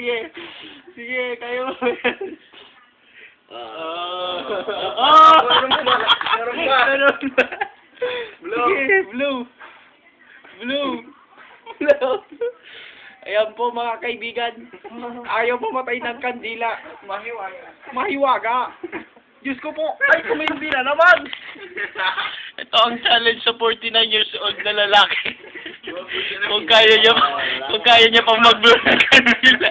sige. Sige, kayo mo. Meron ba? Blue. Sige, blue. Blue. Blue. Ayan po mga kaibigan. Ayaw pumatay ng kandila. Mahiwaga. Diyos ko po. Ay, kumindi na naman. Ito ang challenge sa 49 years old na lalaki. kung kaya niya pang mag-blow ng kanila.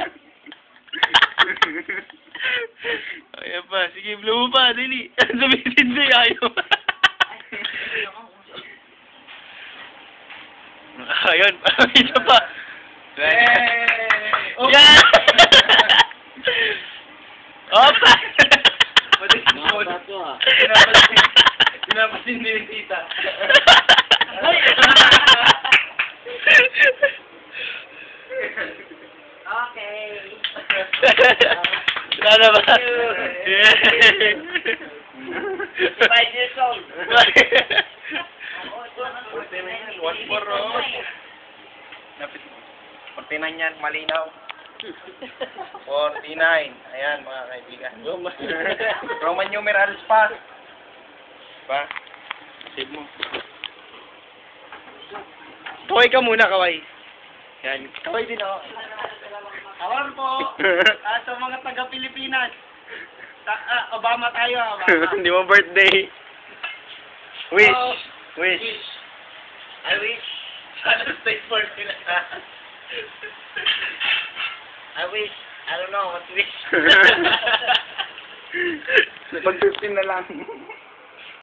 Ayan pa, sige, blow mo pa, dali. Sumitin sa'yo, ayaw. Ayun, isa pa. Oh. Yan! Opa! Pinapasin din ni tita. Okay. Sana ba? 5 years old. 49 yan, malinaw. 49. Ayan, mga kaibigan. Roman numerals pa. Pa? Save mo. Kaway ka muna, kaway. Yan. Kaway din ako. Awan po. Sa mga taga-Pilipinas. Obama tayo, Obama. Hindi mo birthday. Wish. Oh. Wish. I wish. Sana stay for sila. I wish. I don't know what to wish. Pag 15 na lang.